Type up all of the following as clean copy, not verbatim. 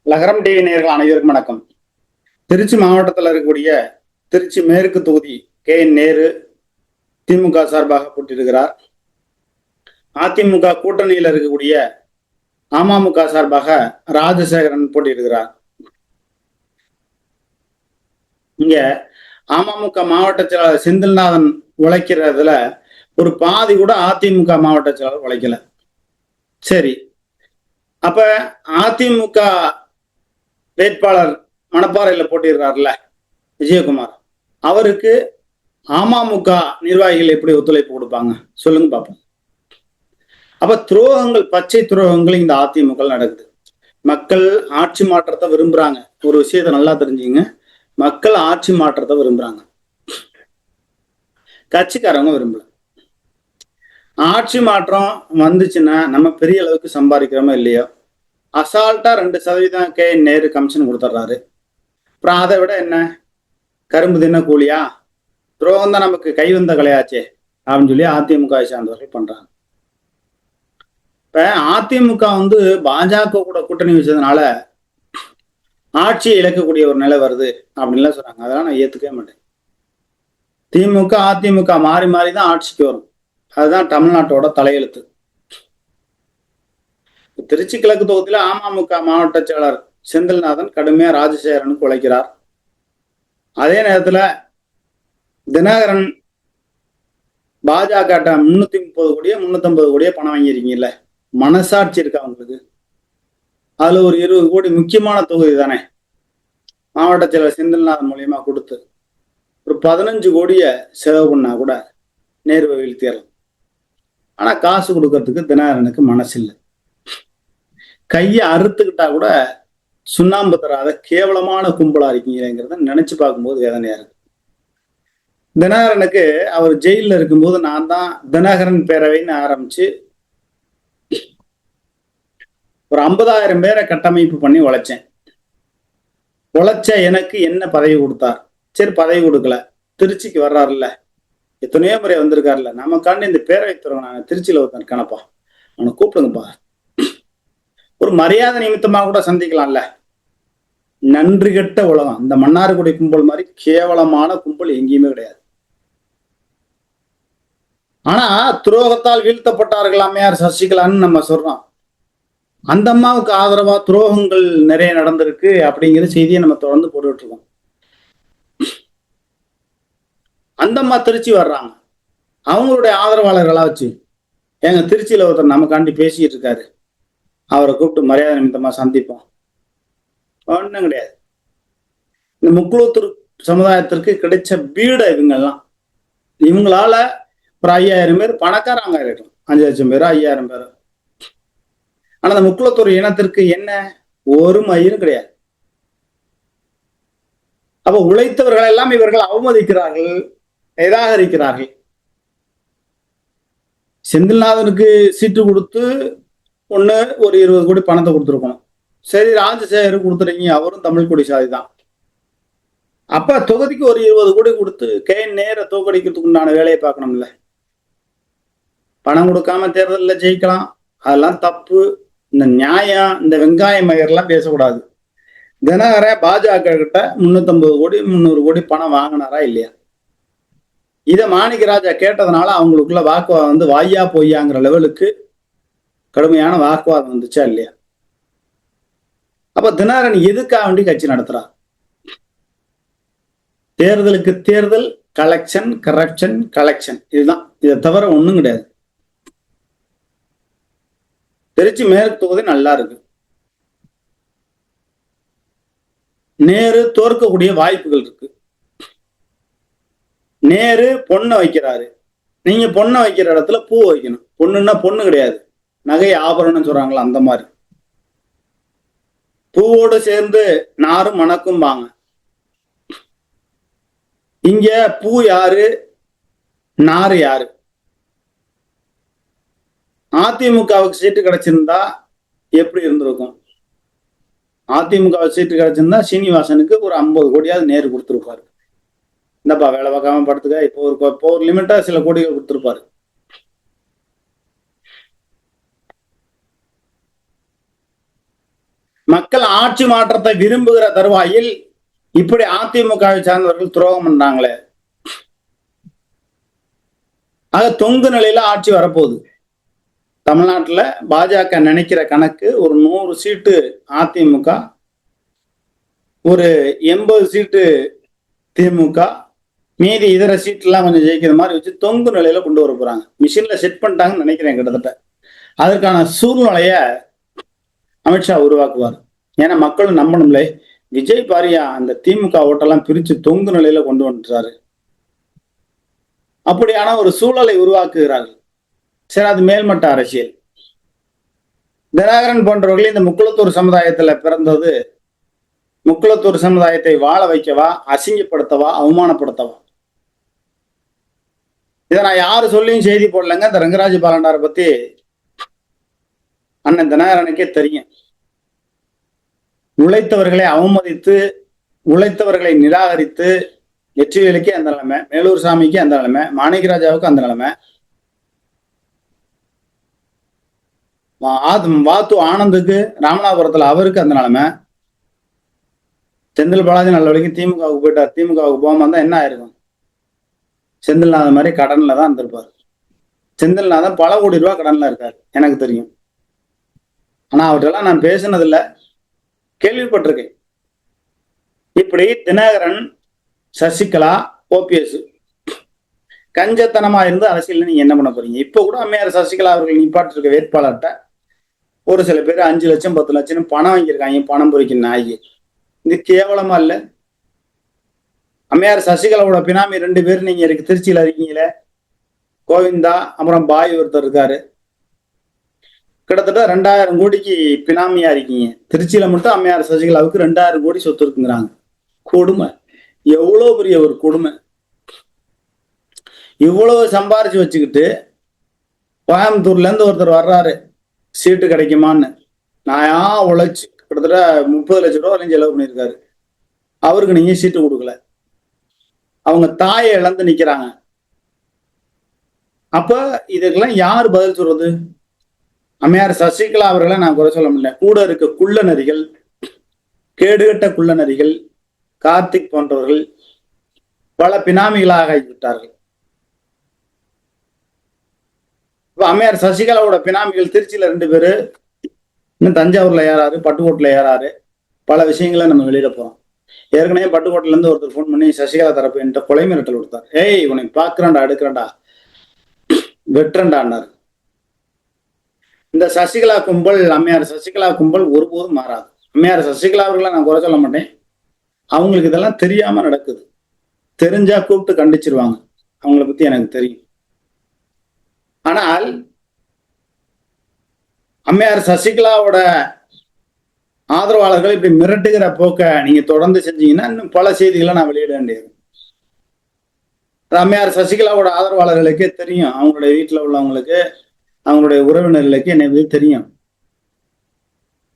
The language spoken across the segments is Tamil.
லகரம் டிவி நேயர்கள் அனைவருக்கும் வணக்கம். திருச்சி மாவட்டத்தில் இருக்கக்கூடிய திருச்சி மேற்கு தொகுதி நேரு திமுக சார்பாக போட்டியிடுகிறார். அதிமுக கூட்டணியில் இருக்கக்கூடிய அமமுக சார்பாக ராஜசேகரன் போட்டியிடுகிறார். இங்க அமமுக மாவட்ட செயலாளர் செந்தில்நாதன் உழைக்கிறதுல ஒரு பாதி கூட அதிமுக மாவட்ட செயலாளர் உழைக்கல. சரி, அப்ப அதிமுக வேட்பாளர் மணப்பாறையில் போட்டிடுறாருல விஜயகுமார், அவருக்கு அமமுக நிர்வாகிகள் எப்படி ஒத்துழைப்பு கொடுப்பாங்க சொல்லுங்க பார்ப்போம். அப்ப துரோகங்கள், பச்சை துரோகங்கள் இந்த அதிமுக நடக்குது. மக்கள் ஆட்சி மாற்றத்தை விரும்புறாங்க. ஒரு விஷயத்த நல்லா தெரிஞ்சுங்க, மக்கள் ஆட்சி மாற்றத்தை விரும்புறாங்க, கட்சிக்காரவங்க விரும்பல. ஆட்சி மாற்றம் வந்துச்சுன்னா நம்ம பெரிய அளவுக்கு சம்பாதிக்கிறோமோ இல்லையோ, அசால்ட்டா 2% நேரு கமிஷன் கொடுத்துட்றாரு. அப்புறம் அதை விட என்ன, கரும்பு தின்ன கூலியா, துரோகம் தான் நமக்கு கை வந்த கலையாச்சே அப்படின்னு சொல்லி அதிமுக சார்ந்தவர்கள் பண்றாங்க. இப்ப அதிமுக பாஜக கூட கூட்டணி வச்சதுனால ஆட்சியை இழக்கக்கூடிய ஒரு நிலை வருது அப்படின்லாம் சொல்றாங்க. அதெல்லாம் நான் ஏத்துக்கவே மாட்டேன். திமுக அதிமுக மாறி மாறி தான் ஆட்சிக்கு வரும். அதுதான் தமிழ்நாட்டோட தலையெழுத்து. திருச்சி கிழக்கு தொகுதியில அமமுக மாவட்ட செயலாளர் செந்தில்நாதன் கடுமையா ராஜசேகரனுக்கு உழைக்கிறார். அதே நேரத்துல தினகரன் பாஜக 330 கோடியோ 350 கோடியோ பணம் வாங்கியிருக்கீங்கல்ல, மனசாட்சி இருக்கா அவங்களுக்கு? அதுல ஒரு 20 கோடி முக்கியமான தொகுதி தானே மாவட்ட செயலர் செந்தில்நாதன் மூலியமா கொடுத்து ஒரு 15 கோடிய செலவு பண்ணா கூட நேருவை வீழ்த்திடலாம். ஆனா காசு கொடுக்கறதுக்கு தினகரனுக்கு மனசு இல்லை. கையை அறுத்துக்கிட்டா கூட சுண்ணாம்பு தராத கேவலமான கும்பலா இருக்கீங்கிறத நினைச்சு பார்க்கும்போது வேதனையா இருக்கு. தினகரனுக்கு அவர் ஜெயில இருக்கும்போது நான் தான் தினகரன் பேரவைன்னு ஆரம்பிச்சு ஒரு 50,000 பேரை கட்டமைப்பு பண்ணி உழைச்சேன். உழைச்ச எனக்கு என்ன பதவி கொடுத்தார்? சரி, பதவி கொடுக்கல. திருச்சிக்கு வர்றாருல்ல, எத்தனையோ முறை வந்திருக்காருல்ல, நமக்காண்டி இந்த பேரவை துறவன் நான் திருச்சியில ஒருத்தன் கணப்பா, அவனை கூப்பிடுங்கப்பா, ஒரு மரியாதை நிமித்தமா கூட சந்திக்கலாம்ல. நன்றி கெட்ட உலகம். இந்த மன்னார்குடி கும்பல் மாதிரி கேவலமான கும்பல் எங்கேயுமே கிடையாது. ஆனா துரோகத்தால் வீழ்த்தப்பட்டார்கள் அம்மையார் சசிகலான்னு நம்ம சொல்றோம். அந்த அம்மாவுக்கு ஆதரவா துரோகங்கள் நிறைய நடந்திருக்கு அப்படிங்கிற செய்தியை நம்ம தொடர்ந்து போட்டுட்டு இருக்கோம். அந்த அம்மா திருச்சி வர்றாங்க, அவங்களுடைய ஆதரவாளர்களா வச்சு எங்க திருச்சியில ஒருத்தர் நமக்காண்டி பேசிட்டு இருக்காரு, அவரை கூப்பிட்டு மரியாதை நிமித்தமா சந்திப்போம். ஒன்றும் கிடையாது. இந்த முக்குளத்தூர் சமுதாயத்திற்கு கிடைச்ச வீடு இவங்கெல்லாம். இவங்களால ஒரு 5,000 பேர் பணக்காரங்க இருக்கும், 5 லட்சம் பேர் 5,000 பேர். ஆனா அந்த முக்குளத்தூர் இனத்திற்கு என்ன ஒரு மயிரும் கிடையாது. அப்ப உழைத்தவர்கள் எல்லாம் இவர்கள் அவமதிக்கிறார்கள், நிராகரிக்கிறார்கள். செந்தில்நாதனுக்கு சீட்டு கொடுத்து ஒண்ணு ஒரு 20 கோடி பணத்தை கொடுத்துருக்கணும். சரி, ராஜசேகர் கொடுத்துறீங்க, அவரும் தமிழ் கொடி சாதி தான். அப்ப தொகுதிக்கு ஒரு 20 கோடி கொடுத்து நேர தோக்கடிக்கிறதுக்கு உண்டான வேலையை பார்க்கணும்ல. பணம் கொடுக்காம தேர்தலில் ஜெயிக்கலாம், அதெல்லாம் தப்பு. இந்த நியாயம், இந்த வெங்காய மயர்லாம் பேசக்கூடாது. தினகர பாஜக கிட்ட 350 கோடி 300 கோடி பணம் வாங்கினாரா இல்லையா? இதை மாணிக்கராஜா கேட்டதுனால அவங்களுக்குள்ள வாக்குவாதம் வாயா பொய்யாங்கிற லெவலுக்கு கடுமையான வாக்குவாதம் வந்துச்சா இல்லையா? அப்ப தினகரன் எதுக்காக வேண்டி கட்சி நடத்துறார்? தேர்தலுக்கு தேர்தல், கலெக்ஷன், கரப்ஷன், கலெக்ஷன், இதுதான். இதை தவிர ஒண்ணும் கிடையாது. திருச்சி மேற்கு தொகுதி நல்லா இருக்கு. நேரு தோற்கக்கூடிய வாய்ப்புகள் இருக்கு. நேரு பொண்ணை வைக்கிறாரு, நீங்க பொண்ணை வைக்கிற இடத்துல பூ வைக்கணும். பொண்ணுன்னா பொண்ணு கிடையாது, நகை ஆபரணம் சொல்றாங்களா அந்த மாதிரி. பூவோடு சேர்ந்து நாரும் மணக்கும் வாங்க. இங்க பூ யாரு, நாறு யாரு? அதிமுகவுக்கு சீட்டு கிடைச்சிருந்தா எப்படி இருந்திருக்கும்? அதிமுக சீட்டு கிடைச்சிருந்தா சீனிவாசனுக்கு ஒரு 50 கோடியாவது நேரு கொடுத்துருப்பாரு. இந்தப்பா வேலை பார்க்காம படுத்துக்க, இப்போ ஒரு லிமிட்டா சில கோடிகள் கொடுத்துருப்பாரு. மக்கள் ஆட்சி மாற்றத்தை விரும்புகிற தருவாயில் இப்படி அதிமுகவை சார்ந்தவர்கள் துரோகம் பண்றாங்களே. ஆக தொங்கு நிலையில ஆட்சி வரப்போகுது. தமிழ்நாட்டுல பாஜக நினைக்கிற கணக்கு ஒரு 100 சீட்டு அதிமுக, ஒரு 80 சீட்டு திமுக, மீதி இதர சீட்லாம் கொஞ்சம் ஜெயிக்கிற மாதிரி வச்சு தொங்கு நிலையில கொண்டு வர போறாங்க. மிஷின்ல செட் பண்ணிட்டாங்கன்னு நினைக்கிறேன் கிட்டத்தட்ட. அதற்கான சூழ்நிலைய அமித்ஷா உருவாக்குவார். ஏன்னா மக்களும் நம்பணும்ல, விஜய் பாரியா அந்த திமுக ஓட்டெல்லாம் பிரிச்சு தொங்கு நிலையில கொண்டு வந்துட்டாரு. அப்படியான ஒரு சூழலை உருவாக்குகிறார்கள். சரி, அது மேல்மட்ட அரசியல். தினகரன் போன்றவர்கள் இந்த முக்குளத்தூர் சமுதாயத்துல பிறந்தது முக்குளத்தூர் சமுதாயத்தை வாழ வைக்கவா, அசிங்கப்படுத்தவா, அவமானப்படுத்தவா? இதை நான் யாரு சொல்லியும் செய்தி போடலங்க. இந்த ரங்கராஜ் பாலண்டாரை பத்தி அண்ணன் தினகரனுக்கே தெரியும். உழைத்தவர்களை அவமதித்து, உழைத்தவர்களை நிராகரித்து, வெற்றிவேலுக்கு அந்த நிலைமை, மேலூர் சாமிக்கு அந்த நிலைமை, மாணிக்கராஜாவுக்கு அந்த நிலைமை, வாத்து ஆனந்துக்கு ராமநாதபுரத்துல அவருக்கு அந்த நிலைமை, செந்தில் பாலாஜி நல்ல வரைக்கும் திமுகவுக்கு போயிட்டார். திமுகவுக்கு போகாம தான் என்ன ஆயிருக்கும்? செந்தில்நாதன் மாதிரி கடன்ல தான் இருந்திருப்பாரு. செந்தில்நாதன் பல கோடி ரூபாய் கடன்ல இருக்காரு, எனக்கு தெரியும். ஆனா அவற்றெல்லாம் நான் பேசினதில்லை, கேள்விப்பட்டிருக்கேன். இப்படி தினகரன், சசிகலா, ஓபிஎஸ் கஞ்சத்தனமா இருந்து அரசியல் நீங்க என்ன பண்ண போறீங்க? இப்ப கூட அம்மையார் சசிகலா அவர்கள் நிப்பாட்டு இருக்க வேட்பாளர்கிட்ட ஒரு சில பேர் 5 லட்சம் 10 லட்சம் பணம் வாங்கியிருக்காங்க. பணம் பொறிக்க நாயி. இது கேவலமா இல்ல? அம்மையார் சசிகலாவோட பினாமி 2 பேர் நீங்க இருக்கு திருச்சியில இருக்கீங்களே, கோவிந்தா, அப்புறம் பாய் ஒருத்தர் இருக்காரு. கிட்டத்தட்ட 2000 கோடிக்கு பினாமியா இருக்கீங்க. திருச்சியில மட்டும் அம்மையார் சசிகலாவுக்கு 2000 கோடி சொத்து இருக்குங்கிறாங்க. கொடுமை, எவ்வளவு பெரிய ஒரு கொடுமை! இவ்வளவு சம்பாரிச்சு வச்சுக்கிட்டு கோயம்புத்தூர்ல இருந்து ஒருத்தர் வர்றாரு, சீட்டு கிடைக்குமான்னு. நான் உழைச்சு கிட்டத்தட்ட 30 லட்சம் ரூபா வரையும் செலவு பண்ணியிருக்காரு. அவருக்கு நீங்க சீட்டு கொடுக்கல. அவங்க தாயை இழந்து நிக்கிறாங்க. அப்ப இதுக்கெல்லாம் யாரு பதில் சொல்றது? அம்மையார் சசிகலா அவர்களை நான் குறை சொல்ல முடியல. கூட இருக்க குள்ள நரிகள், கேடுகட்ட குள்ள நரிகள், கார்த்திக் போன்றவர்கள் பல பினாமிகளாக ஆகிவிட்டார்கள். இப்ப அம்மையார் சசிகலாவோட பினாமிகள் திருச்சியில 2 பேரு, இன்னும் தஞ்சாவூர்ல ஏறாரு, பட்டுக்கோட்டையில ஏறாரு. பல விஷயங்களை நம்ம வெளியிட போறோம். ஏற்கனவே பட்டுக்கோட்டையில இருந்து ஒருத்தர் போன் பண்ணி சசிகலா தரப்பு என்கிட்ட கொலை மிரட்டல் கொடுத்தார். ஏய், உனக்கு பாக்குறான்டா, எடுக்கிறேன்டா, வெட்டுறேன்டான்னாரு. இந்த சசிகலா கும்பல், அம்மையார் சசிகலா கும்பல் ஒருபோதும் மாறாது. அம்மையார் சசிகலா அவர்களை நான் குறை சொல்ல மாட்டேன். அவங்களுக்கு இதெல்லாம் தெரியாம நடக்குது. தெரிஞ்சா கூப்பிட்டு கண்டிச்சிருவாங்க. அவங்கள பத்தி எனக்கு தெரியும். ஆனால் அம்மையார் சசிகலாவோட ஆதரவாளர்கள் இப்படி மிரட்டுகிற போக்க நீங்க தொடர்ந்து செஞ்சீங்கன்னா இன்னும் பல செய்திகளை நான் வெளியிட வேண்டியது. அம்மையார் சசிகலாவோட ஆதரவாளர்களுக்கே தெரியும், அவங்களுடைய வீட்டுல உள்ளவங்களுக்கு, அவங்களுடைய உறவினர்களுக்கு என்ன தெரியும்.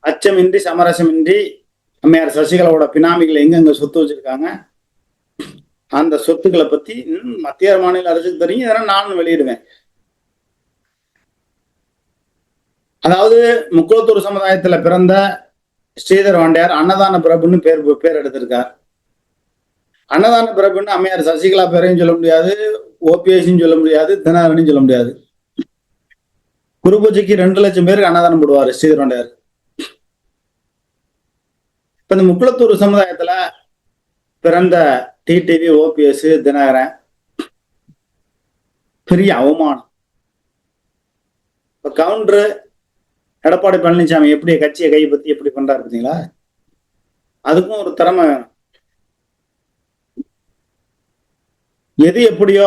அச்சமின்றி சமரசமின்றி அம்மையார் சசிகலாவோட பினாமிகளை எங்கெங்க சொத்து வச்சிருக்காங்க, அந்த சொத்துக்களை பத்தி மத்திய மாநில அரசுக்கு தெரியும். இதெல்லாம் நானும் வெளியிடுவேன். அதாவது முக்குளத்தூர் சமுதாயத்துல பிறந்த ஸ்ரீதர் வாண்டையார் அன்னதான பிரபுன்னு பேர் எடுத்திருக்கார். அன்னதான பிரபுன்னு அம்மையார் சசிகலா பேரையும் சொல்ல முடியாது, ஓபிஎஸ் சொல்ல முடியாது, தினகரனையும் சொல்ல முடியாது. குரு பூஜைக்கு 2 லட்சம் பேருக்கு அன்னதானம் போடுவாரு ஸ்ரீதர் வாண்டையார். இப்ப இந்த முக்குளத்தூர் சமுதாயத்துல பிறந்த டிடிவி, ஓபிஎஸ், தினகரன் பெரிய அவமானம். இப்ப கவுண்டரு எடப்பாடி பழனிசாமி எப்படி கட்சியை கைப்பற்றி எப்படி பண்றாரு பார்த்தீங்களா? அதுக்கும் ஒரு திறமை வேணும். எது எப்படியோ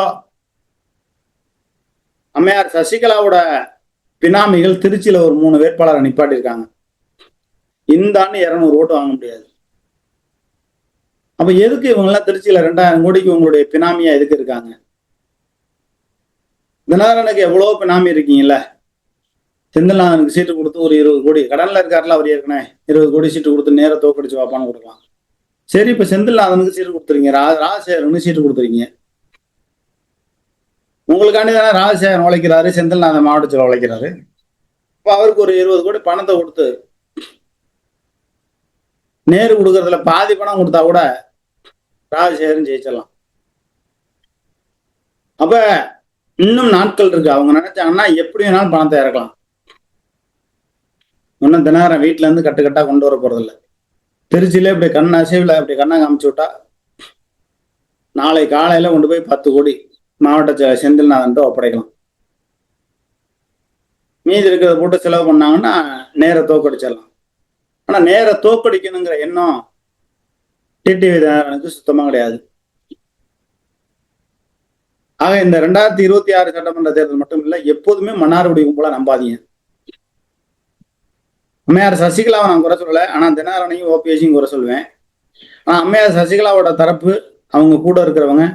அம்மையார் சசிகலாவோட பினாமிகள் திருச்சியில ஒரு 3 வேட்பாளரை நிப்பாட்டிருக்காங்க. இந்த ஆண்டு 200 ஓட்டு வாங்க முடியாது. அப்ப எதுக்கு இவங்க எல்லாம் திருச்சியில 2000 கோடிக்கு உங்களுடைய பினாமியா எதுக்கு இருக்காங்க? தினகரனுக்கு எவ்வளவு பினாமி இருக்கீங்கல்ல. செந்தில்நாதனுக்கு சீட்டு கொடுத்து ஒரு 20 கோடி கடன்ல இருக்காருல, அவர் ஏற்கனவே 20 கோடி சீட்டு கொடுத்து நேர தோக்கடிச்சு வாப்பான்னு கொடுக்கலாம். சரி, இப்ப செந்தில்நாதனுக்கு சீட்டு கொடுத்துறீங்க, ராஜசேகரனுக்கு சீட்டு கொடுத்துறீங்க. உங்களுக்காண்டி தானே ராஜசேகரன் உழைக்கிறாரு, செந்தில்நாதன் மாவட்டத்தில் உழைக்கிறாரு. இப்ப அவருக்கு ஒரு 20 கோடி பணத்தை கொடுத்து நேரு கொடுக்கறதுல பாதி பணம் கொடுத்தா கூட ராஜசேகரன் ஜெயிச்சிடலாம். அப்ப இன்னும் நாட்கள் இருக்கு. அவங்க நினைச்சாங்கன்னா எப்படி வேணாலும் பணத்தை இறக்கலாம். இன்னும் தினகரன் வீட்டுல இருந்து கட்டுக்கட்டா கொண்டு வர போறது இல்லை. திருச்சியில இப்படி கண் அசைவில் இப்படி கண்ணை காமிச்சு விட்டா நாளை காலையில கொண்டு போய் 10 கோடி மாவட்ட செந்தில்நாதன் ஒப்படைக்கலாம். மீதி இருக்கிறத போட்டு செலவு பண்ணாங்கன்னா நேர தோக்கடிச்சிடலாம். ஆனா நேர தோக்கடிக்கணுங்கிற எண்ணம் டிடிவி தினகரனுக்கு சுத்தமா கிடையாது. ஆக இந்த 2026 சட்டமன்ற தேர்தல் மட்டும் இல்ல, எப்போதுமே மன்னார்குடி கும்பலா நம்பாதீங்க. அம்மையார் சசிகலாவை நான் குறை சொல்லலை, ஆனா தினகரனையும் ஓபிஎஸையும் குறை சொல்லுவேன். ஆனா அம்மையார் சசிகலாவோட தரப்பு அவங்க கூட இருக்கிறவங்க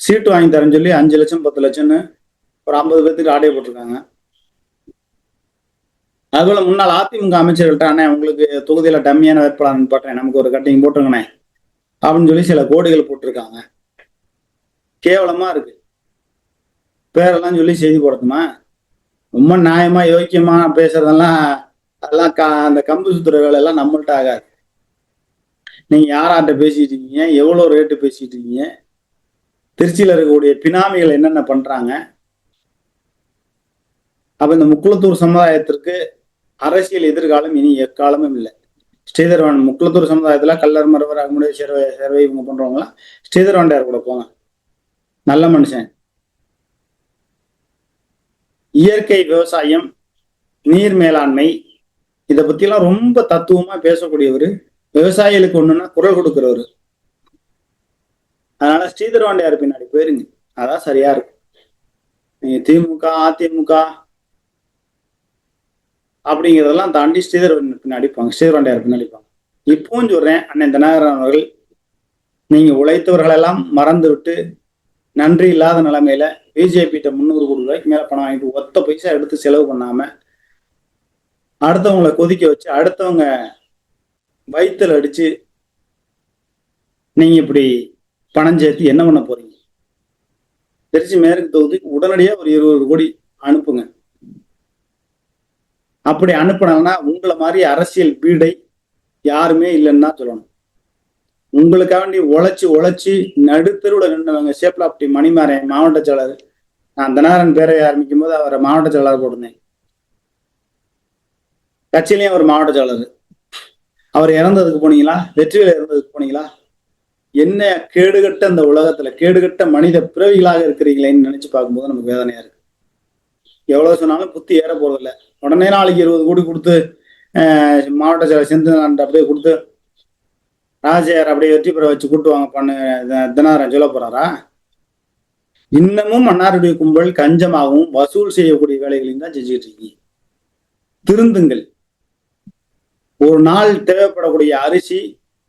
சீட்டு வாங்கி தரேன்னு சொல்லி 5 லட்சம் 10 லட்சம்னு ஒரு 50 பேர்த்துக்கு ஆடைய போட்டிருக்காங்க. அதுபோல முன்னாள் அதிமுக அமைச்சர்கள்ட்ட அண்ணே உங்களுக்கு தொகுதியில டம்மியான வேட்பாளர் போட்டேன், நமக்கு ஒரு கட்டிங் போட்டுருங்கண்ணே அப்படின்னு சொல்லி சில கோடிகள் போட்டிருக்காங்க. கேவலமா இருக்கு. பேரெல்லாம் சொல்லி செய்தி போடணுமா? ரொம்ப நியாயமா யோக்கியமா பேசுறதெல்லாம் அதெல்லாம் அந்த கம்பு சுத்துற வேலையெல்லாம் நம்மள்ட்ட ஆகாது. நீங்க யாராட்ட பேசிட்டு இருக்கீங்க, எவ்வளவு ரேட்டு பேசிட்டு இருக்கீங்க, திருச்சியில இருக்கக்கூடிய பினாமிகள் என்னென்ன பண்றாங்க. அப்ப இந்த முக்குளத்தூர் சமுதாயத்திற்கு அரசியல் எதிர்காலம் இனி எக்காலமும் இல்லை. ஸ்ரீதர்வான் முக்குளத்தூர் சமுதாயத்துல கல்லர் மரவர் அகுமுடைய சேர்வை இவங்க பண்றவங்களாம் ஸ்ரீதர்வாண்டியார் கூட போங்க, நல்ல மனுஷன். இயற்கை விவசாயம், நீர் மேலாண்மை, இதை பத்திலாம் ரொம்ப தத்துவமா பேசக்கூடியவர். விவசாயிகளுக்கு ஒண்ணுன்னா குரல் கொடுக்கிறவரு. அதனால ஸ்ரீதர்வாண்டியார் பின்னாடி போயிருங்க, அதான் சரியா இருக்கும். நீங்க திமுக அதிமுக அப்படிங்கிறதெல்லாம் தாண்டி ஸ்ரீதர்வாண்டியார் பின்னாடிப்பாங்க. இப்பவும் சொல்றேன், அண்ணன் தினகரன் அவர்கள், நீங்க உழைத்தவர்களெல்லாம் மறந்து விட்டு நன்றி இல்லாத நிலைமையில பிஜேபி 300 கோடி ரூபாய்க்கு மேல பணம் வாங்கிட்டு ஒத்த பைசா எடுத்து செலவு பண்ணாம அடுத்தவங்களை கொதிக்க வச்சு அடுத்தவங்க வயிற்றுல அடிச்சு நீங்க இப்படி பணம் சேர்த்து என்ன பண்ண போறீங்க? திருச்சி மேற்கு தொகுதிக்கு உடனடியா ஒரு 20 கோடி அனுப்புங்க. அப்படி அனுப்பினா உங்களை மாதிரி அரசியல் பீடை யாருமே இல்லைன்னு தான் சொல்லணும். உங்களுக்காண்டி உழைச்சி நடுத்தருவில் நின்றவங்க சேப்லாப்டி மணிமாறன் மாவட்ட செயலாளர், நான் தினகரன் பேரவை ஆரம்பிக்கும் போது அவரை மாவட்ட செயலாளர் போட்டிருந்தேன். கட்சியிலையும் அவர் மாவட்ட செயலாளர். அவர் இறந்ததுக்கு போனீங்களா? வெற்றிவேல் இறந்ததுக்கு போனீங்களா? என்ன கேடுகட்ட அந்த உலகத்துல கேடுகட்ட மனித பிறவிகளாக இருக்கிறீங்களேன்னு நினைச்சு பார்க்கும்போது நமக்கு வேதனையா இருக்கு. எவ்வளவு சொன்னாலும் புத்தி ஏற போறதில்லை. உடனே நாளைக்கு 20 கோடி கொடுத்து மாவட்ட செயலர் செந்தில்நாதன் அப்படியே கொடுத்து ராஜையார் அப்படியே வெற்றி பெற வச்சு கூட்டுவாங்க பண்ணு தினகரன் சொல்ல போறாரா? இன்னமும் மன்னாருடைய கும்பல் கஞ்சமாகவும் வசூல் செய்யக்கூடிய வேலைகளையும் தான் செஞ்சுட்டு இருக்கீங்க. திருந்துங்கள். ஒரு நாள் தேவைப்படக்கூடிய அரிசி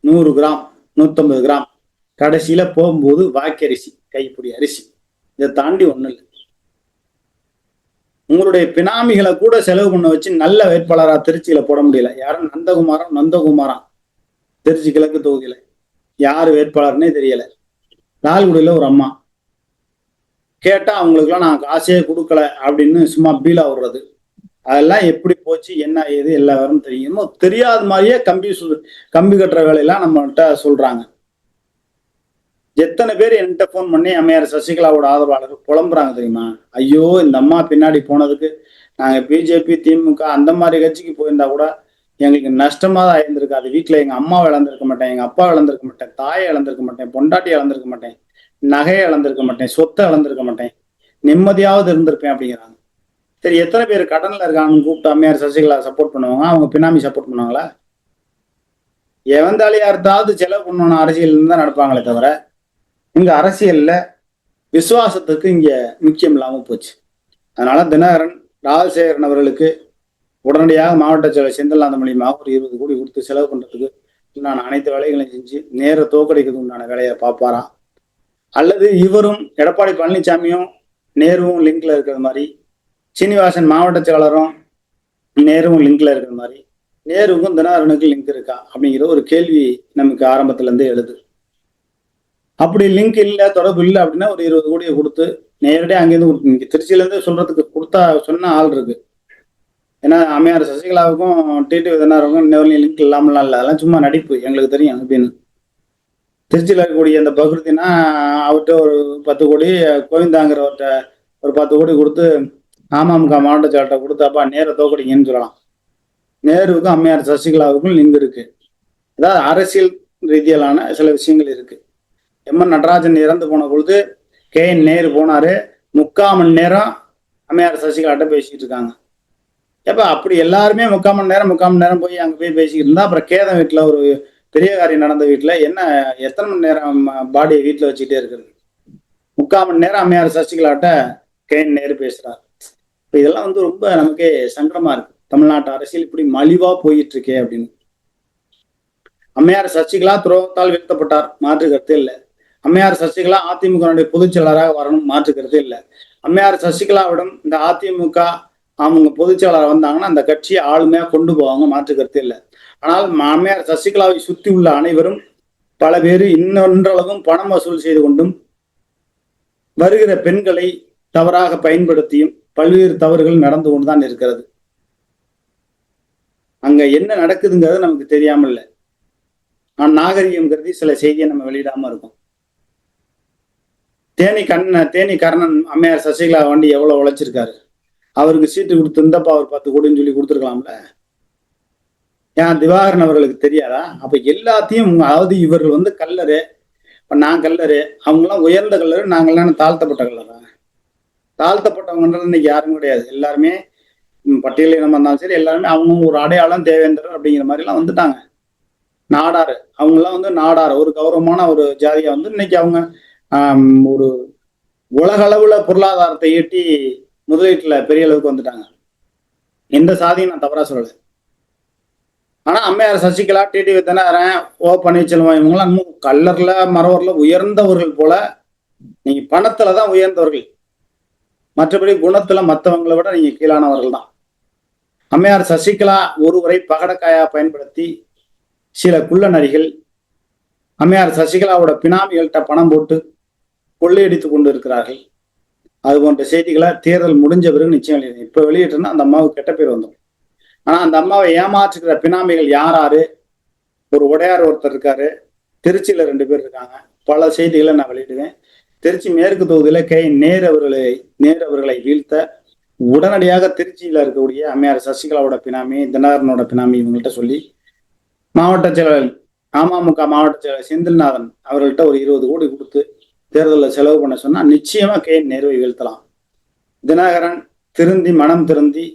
100 கிராம் 150 கிராம், கடைசியில போகும்போது வாக்கரிசி கைப்பிடி அரிசி, இதை தாண்டி ஒண்ணும் இல்லை. உங்களுடைய பினாமிகளை கூட செலவு பண்ண வச்சு நல்ல வேட்பாளரா திருச்சியில போட முடியல. யாரும் நந்தகுமாரம் திருச்சி கிழக்கு தொகுதியில யாரு வேட்பாளர்னே தெரியல. லால்குடியில ஒரு அம்மா கேட்டா அவங்களுக்குலாம் நான் காசே கொடுக்கல அப்படின்னு சும்மா பீலா விடுறது. அதெல்லாம் எப்படி போச்சு என்ன ஏது எல்லாரும் தெரியுமோ தெரியாத மாதிரியே கம்பி கட்டுற வேலையெல்லாம் நம்மகிட்ட சொல்றாங்க. எத்தனை பேர் என்கிட்ட போன் பண்ணி அம்மையார் சசிகலாவோட ஆதரவாளர் புலம்புறாங்க தெரியுமா? ஐயோ இந்த அம்மா பின்னாடி போனதுக்கு நாங்க பிஜேபி திமுக அந்த மாதிரி கட்சிக்கு போயிருந்தா கூட எங்களுக்கு நஷ்டமா தான் இருந்திருக்காது. வீட்டுல எங்க அம்மாவை இழந்திருக்க மாட்டேன், எங்க அப்பா இழந்திருக்க மாட்டேன், தாயை இழந்திருக்க மாட்டேன், பொண்டாட்டியை இழந்திருக்க மாட்டேன், நகையை இழந்திருக்க மாட்டேன், சொத்தை இழந்திருக்க மாட்டேன், நிம்மதியாவது இருந்திருப்பேன் அப்படிங்கிறாங்க. சரி, எத்தனை பேர் கடன்ல இருக்காங்கன்னு கூப்பிட்டு அம்மையார் சசிகலா சப்போர்ட் பண்ணுவாங்க? அவங்க பினாமி சப்போர்ட் பண்ணுவாங்களா? எவந்தாலியார்த்தாவது செலவு பண்ணணும் அரசியல் தான் நடப்பாங்களே தவிர இங்க அரசியல்ல விசுவாசத்துக்கு இங்க முக்கியம் இல்லாம போச்சு. அதனால தினகரன் ராஜசேகரன் அவர்களுக்கு உடனடியாக மாவட்ட செயலர் செந்தில்நாதன் மூலியமாக ஒரு 20 கோடி கொடுத்து செலவு பண்றதுக்கு உண்டான அனைத்து வேலைகளையும் செஞ்சு நேர தோக்கடிக்கிறதுக்கு உண்டான வேலையை பார்ப்பாரா? அல்லது இவரும் எடப்பாடி பழனிசாமியும் நேருவும் லிங்க்ல இருக்கிற மாதிரி, சீனிவாசன் மாவட்ட செயலாளரும் நேருவும் லிங்க்ல இருக்கிற மாதிரி, நேருவுக்கும் தினகரனுக்கு லிங்க் இருக்கா அப்படிங்கிற ஒரு கேள்வி நமக்கு ஆரம்பத்துல இருந்தே எழுது. அப்படி லிங்க் இல்லை, தொடர்பு இல்லை அப்படின்னா ஒரு 20 கோடியை கொடுத்து நேரடியாக அங்கேருந்து திருச்சியில இருந்து சொல்றதுக்கு சொன்ன ஆள் இருக்கு. ஏன்னா அம்மையார் சசிகலாவுக்கும் டிடிவி தினகரனுக்கும் இன்ன லிங்க் இல்லாமலாம் இல்லை, அதெல்லாம் சும்மா நடிப்பு, எங்களுக்கு தெரியும் அப்படின்னு. திருச்சியில் இருக்கக்கூடிய அந்த பகுதினா அவர்கிட்ட ஒரு 10 கோடி, கோவிந்தாங்கிறவர்கிட்ட ஒரு 10 கோடி கொடுத்து அமமுக மாவட்ட செயலர்கிட்ட கொடுத்தாப்பா நேர தோக்கடிங்கன்னு சொல்லலாம். நேருவுக்கும் அம்மையார் சசிகலாவுக்கும் லிங்க் இருக்கு. அதாவது அரசியல் ரீதியிலான சில விஷயங்கள் இருக்கு. எம்என் நடராஜன் இறந்து போன பொழுது KN நேரு போனாரு, 3/4 மணி நேரம் அம்மையார் சசிகலாட்ட பேசிட்டு இருக்காங்க. எப்ப அப்படி எல்லாருமே 3/4 மணி நேரம் போய் அங்க போய் பேசிக்கிட்டு இருந்தா, அப்புறம் கேதம் வீட்டுல ஒரு பெரிய காரியம் நடந்த வீட்டுல என்ன எத்தனை மணி நேரம் பாடியை வீட்டுல வச்சுக்கிட்டே இருக்குது? 3/4 மணி நேரம் அம்மையார் சசிகலாட்ட KN நேரு பேசுறாரு. இப்ப இதெல்லாம் ரொம்ப நமக்கே சங்கடமா இருக்கு. தமிழ்நாட்டு அரசியல் இப்படி மலிவா போயிட்டு இருக்கே அப்படின்னு. அம்மையார் சசிகலா துரோகத்தால் வீழ்த்தப்பட்டார், மாற்று கருத்து இல்லை. அம்மையார் சசிகலா அதிமுக பொதுச் செயலராக வரணும், மாற்று கருத்து இல்லை. அம்மையார் சசிகலாவிடம் இந்த அதிமுக அவங்க பொதுச் செயலாளர் வந்தாங்கன்னா அந்த கட்சியை ஆளுமையா கொண்டு போவாங்க, மாற்று கருத்து இல்லை. ஆனால் அம்மையார் சசிகலாவை சுத்தி உள்ள அனைவரும் பல பேர் இன்னொன்றளவும் பணம் வசூல் செய்து கொண்டும் வருகிற பெண்களை தவறாக பயன்படுத்தியும் பல்வேறு தவறுகள் நடந்து கொண்டுதான் இருக்கிறது. அங்க என்ன நடக்குதுங்கிறது நமக்கு தெரியாம இல்லை. நான் நாகரிகம் கருதி சில செய்தியை நம்ம வெளியிடாம இருக்கோம். தேனி கர்ணன் அம்மையார் சசிகலா வண்டி எவ்வளவு உழைச்சிருக்காரு, அவருக்கு சீட்டு கொடுத்திருந்தப்ப அவர் 10 கோடின்னு சொல்லி கொடுத்துருக்கலாம்ல. ஏன் திவாகரன் அவர்களுக்கு தெரியாதா? அப்ப எல்லாத்தையும் அதாவது இவர்கள் கல்லரு, இப்ப நான் கல்லரு, அவங்கெல்லாம் உயர்ந்த கல்லரு, நாங்கெல்லாம் தாழ்த்தப்பட்ட கல்லரா? தாழ்த்தப்பட்டவங்கன்றது இன்னைக்கு யாரும் கிடையாது. எல்லாருமே பட்டியல் இனமா இருந்தாலும் சரி, எல்லாருமே அவங்க ஒரு அடையாளம் தேவேந்திரர் அப்படிங்கிற மாதிரி எல்லாம் வந்துட்டாங்க. நாடாரு, அவங்கெல்லாம் நாடார், ஒரு கௌரவமான ஒரு ஜாதியா இன்னைக்கு அவங்க ஒரு உலக அளவுல பொருளாதாரத்தை ஈட்டி முதலீட்டுல பெரிய அளவுக்கு வந்துட்டாங்க. எந்த சாதியும் நான் தவறா சொல்லலை. ஆனா அம்மையார் சசிகலா, டிடிவி தினகரன், ஓ பன்னீர்செல்வம் இவங்கெல்லாம் இன்னும் கல்லர்ல மரவர்ல உயர்ந்தவர்கள் போல. நீங்க பணத்துலதான் உயர்ந்தவர்கள், மற்றபடி குணத்துல மற்றவங்களை விட நீங்க கீழானவர்கள் தான். அம்மையார் சசிகலா ஒருவரை பகடக்காயா பயன்படுத்தி சில குள்ள நரிகள் அம்மையார் சசிகலாவோட பினாமிகள்கிட்ட பணம் போட்டு கொள்ளையடித்துக் கொண்டு இருக்கிறார்கள். அது போன்ற செய்திகளை தேர்தல் முடிஞ்ச பிறகு நிச்சயம் வெளியிடும். இப்ப வெளியிட்டோம்னா அந்த அம்மாவுக்கு கெட்ட பேர் வந்துடும். ஆனா அந்த அம்மாவை ஏமாற்றுகிற பினாமிகள் யாராரு? ஒரு உடையார் ஒருத்தர் இருக்காரு, திருச்சியில 2 பேர் இருக்காங்க. பல செய்திகளை நான் வெளியிடுவேன். திருச்சி மேற்கு தொகுதியில நேரு அவர்களை வீழ்த்த உடனடியாக திருச்சியில இருக்கக்கூடிய அம்மையார் சசிகலாவோட பினாமி, தினகரனோட பினாமி இவங்கள்ட்ட சொல்லி மாவட்ட செயலர் அமமுக மாவட்ட செயலர் செந்தில்நாதன் அவர்கள்ட்ட ஒரு 20 கோடி கொடுத்து தேர்தலில் செலவு பண்ண சொன்னா நிச்சயமா நேருவை வீழ்த்தலாம். தினகரன் மனம் திருந்தி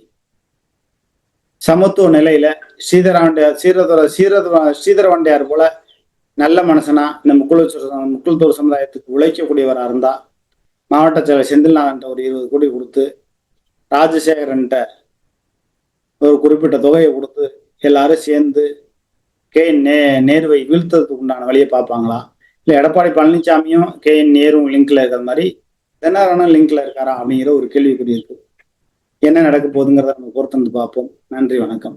சமத்துவ நிலையில ஸ்ரீதரவண்டையார் போல நல்ல மனுஷனா இந்த முக்குளத்தூர் சமுதாயத்துக்கு உழைக்கக்கூடியவராக இருந்தா மாவட்ட செயலர் செந்தில்நாதன் ஒரு 20 கோடி கொடுத்து, ராஜசேகரன்ட்ட ஒரு குறிப்பிட்ட தொகையை கொடுத்து எல்லாரும் சேர்ந்து நேருவை வீழ்த்ததுக்கு உண்டான வழியை பார்ப்பாங்களா? இல்லை எடப்பாடி பழனிசாமியும் நேரும் லிங்க்ல இருக்கிற மாதிரி தினகரனும் லிங்க்ல இருக்காரா அப்படிங்கிற ஒரு கேள்விக்குறி இருக்கு. என்ன நடக்க போகுதுங்கிறத நம்ம பொறுத்து வந்து பார்ப்போம். நன்றி, வணக்கம்.